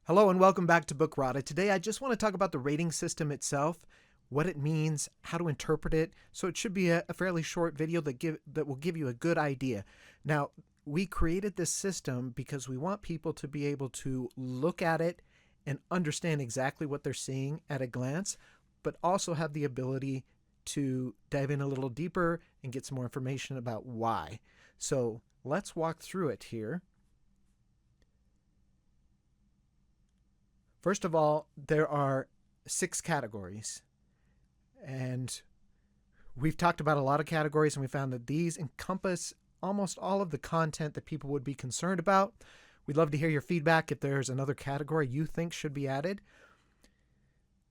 Hello and welcome back to Bookrata. Today I just want to talk about the rating system itself, what it means, how to interpret it. So it should be a fairly short video that will give you a good idea. Now, we created this system because we want people to be able to look at it and understand exactly what they're seeing at a glance, but also have the ability to dive in a little deeper and get some more information about why. So let's walk through it here. First of all, there are 6 categories, and we've talked about a lot of categories, and we found that these encompass almost all of the content that people would be concerned about. We'd love to hear your feedback if there's another category you think should be added.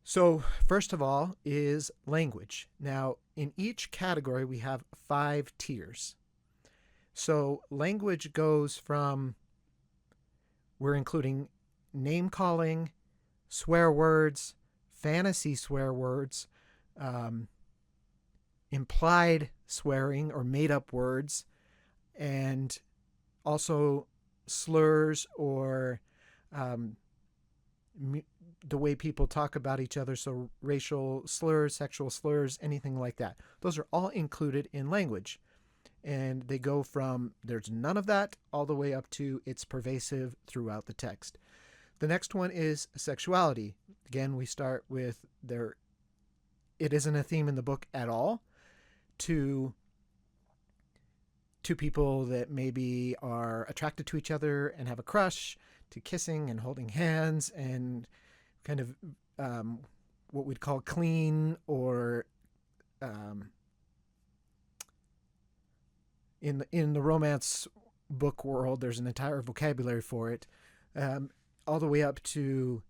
So first of all is language. Now, in each category, we have 5 tiers. So language goes from, we're including name calling, swear words, fantasy swear words, implied swearing or made up words, and also slurs or the way people talk about each other. So racial slurs, sexual slurs, anything like that. Those are all included in language. And they go from there's none of that all the way up to it's pervasive throughout the text. The next one is sexuality. Again, we start with it isn't a theme in the book at all, to people that maybe are attracted to each other and have a crush, to kissing and holding hands and kind of what we'd call clean or in the romance book world, there's an entire vocabulary for it. All the way up to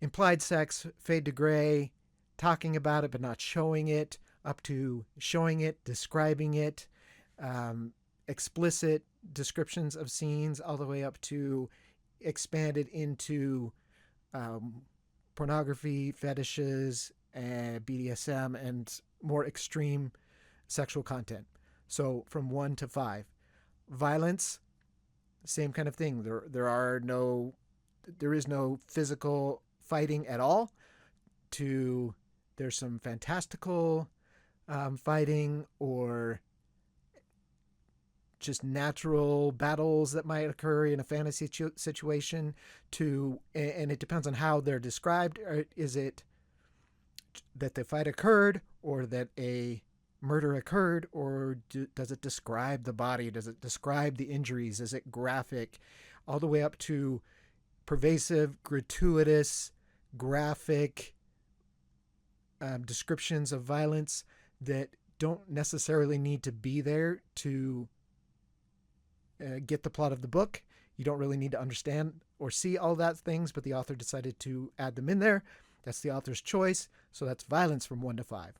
implied sex, fade to gray, talking about it but not showing it, up to showing it, describing it, explicit descriptions of scenes, all the way up to expanded into pornography, fetishes, and BDSM, and more extreme sexual content. So from 1 to 5. Violence, same kind of thing. There is no physical fighting at all. There's some fantastical fighting or just natural battles that might occur in a fantasy situation. And it depends on how they're described. Is it that the fight occurred, or that a murder occurred, or does it describe the body? Does it describe the injuries? Is it graphic? All the way up to pervasive, gratuitous, graphic descriptions of violence that don't necessarily need to be there to get the plot of the book. You don't really need to understand or see all that things, but the author decided to add them in there. That's the author's choice. So that's violence from 1 to 5.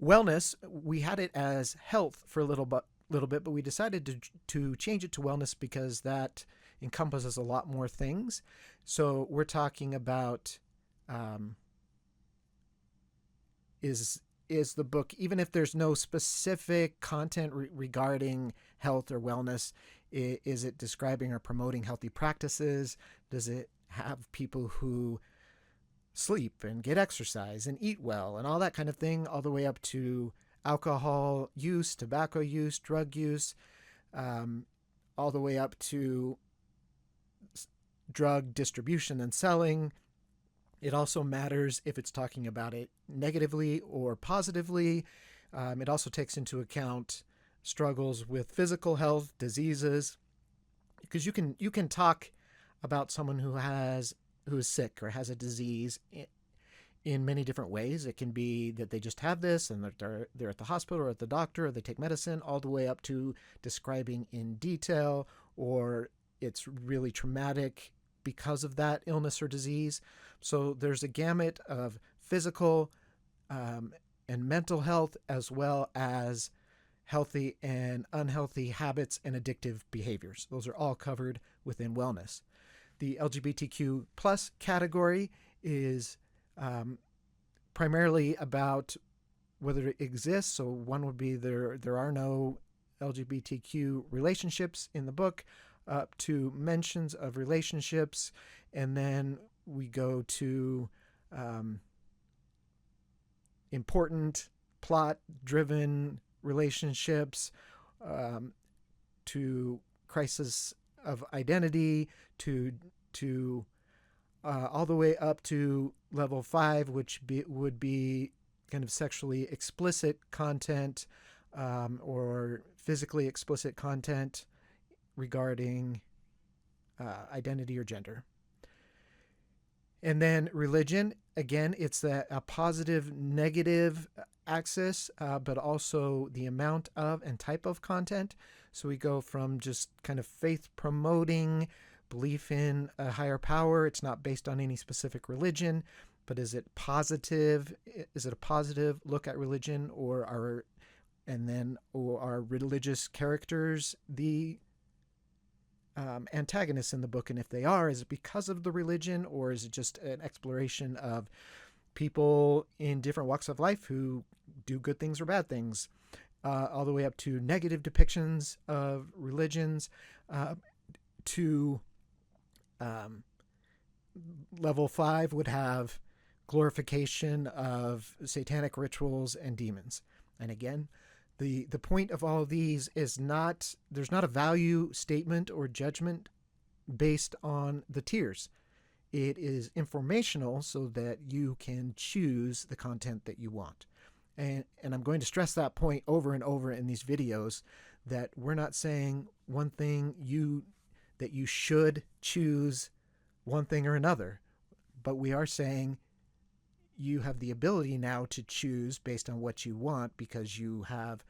Wellness, we had it as health for a little bit, but we decided to change it to wellness because that encompasses a lot more things. So we're talking about is the book, even if there's no specific content regarding health or wellness, is it describing or promoting healthy practices? Does it have people who sleep and get exercise and eat well and all that kind of thing, all the way up to alcohol use, tobacco use, drug use, all the way up to drug distribution and selling. It also matters if it's talking about it negatively or positively. It also takes into account struggles with physical health, diseases, because you can talk about someone who is sick or has a disease in many different ways. It can be that they just have this and they're at the hospital or at the doctor, or they take medicine, all the way up to describing in detail, or it's really traumatic because of that illness or disease. So there's a gamut of physical and mental health, as well as healthy and unhealthy habits and addictive behaviors. Those are all covered within wellness. The LGBTQ plus category is primarily about whether it exists. So one would be there are no LGBTQ relationships in the book. up to mentions of relationships, and then we go to important plot-driven relationships, to crisis of identity, to all the way up to level 5, which would be kind of sexually explicit content, or physically explicit content regarding identity or gender. And then religion, again, it's a positive, negative axis, but also the amount of and type of content. So we go from just kind of faith promoting, belief in a higher power. It's not based on any specific religion, but is it positive? Is it a positive look at religion, or are religious characters the antagonists in the book? And if they are, is it because of the religion, or is it just an exploration of people in different walks of life who do good things or bad things, all the way up to negative depictions of religions, to level 5 would have glorification of satanic rituals and demons. And again, the point of all of these is there's not a value statement or judgment based on the tiers. It is informational so that you can choose the content that you want. And I'm going to stress that point over and over in these videos, that we're not saying one thing that you should choose one thing or another, but we are saying you have the ability now to choose based on what you want, because you have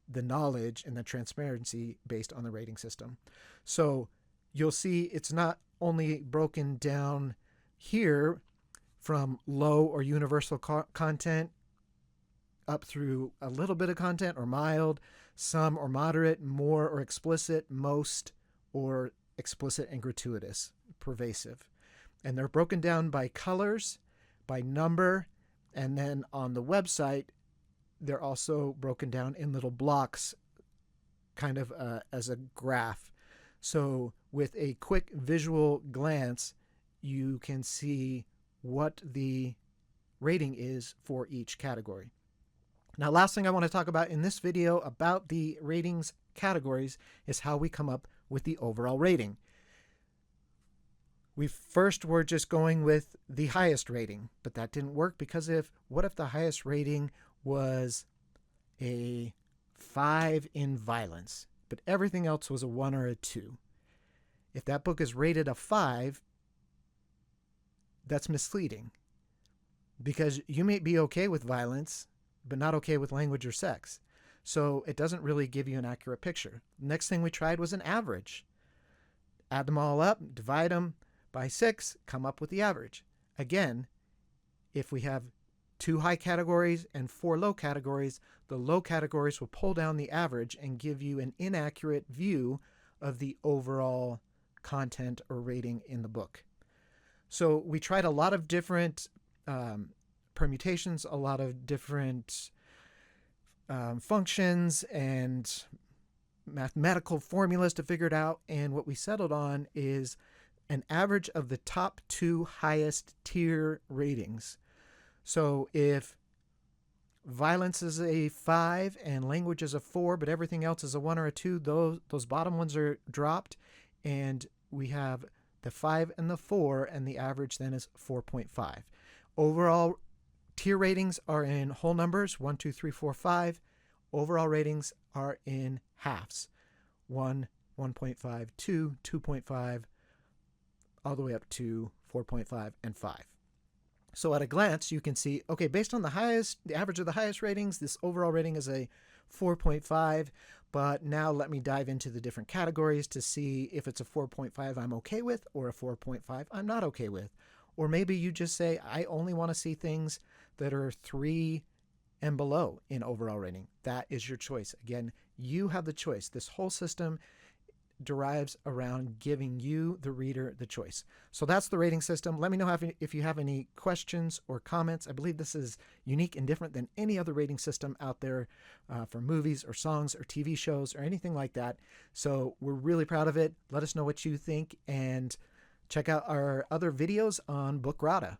the knowledge and the transparency based on the rating system. So you'll see it's not only broken down here from low or universal content up through a little bit of content, or mild, some or moderate, more or explicit, most or explicit and gratuitous, pervasive. And they're broken down by colors, by number, and then on the website they're also broken down in little blocks, kind of as a graph. So with a quick visual glance, you can see what the rating is for each category. Now, last thing I want to talk about in this video about the ratings categories is how we come up with the overall rating. We first were just going with the highest rating, but that didn't work, because what if the highest rating was a 5 in violence, but everything else was a 1 or a 2? If that book is rated a 5, that's misleading, because you may be okay with violence, but not okay with language or sex. So it doesn't really give you an accurate picture. Next thing we tried was an average. Add them all up, divide them by 6, come up with the average. Again, if we have 2 high categories and 4 low categories, the low categories will pull down the average and give you an inaccurate view of the overall content or rating in the book. So we tried a lot of different permutations, a lot of different functions and mathematical formulas to figure it out. And what we settled on is an average of the top 2 highest tier ratings. So if violence is a 5 and language is a 4, but everything else is a 1 or a 2, those bottom ones are dropped, and we have the 5 and the 4, and the average then is 4.5. Overall tier ratings are in whole numbers, 1, 2, 3, 4, 5. Overall ratings are in halves, 1, 1.5, 2, 2.5, all the way up to 4.5 and 5. So at a glance, you can see, okay, based on the average of the highest ratings, this overall rating is a 4.5, but now let me dive into the different categories to see if it's a 4.5 I'm okay with, or a 4.5 I'm not okay with. Or maybe you just say, I only want to see things that are 3 and below in overall rating. That is your choice. Again, you have the choice. This whole system derives around giving you, the reader, the choice. So that's the rating system. Let me know if you have any questions or comments. I believe this is unique and different than any other rating system out there for movies or songs or TV shows or anything like that. So we're really proud of it. Let us know what you think, and check out our other videos on Bookrata.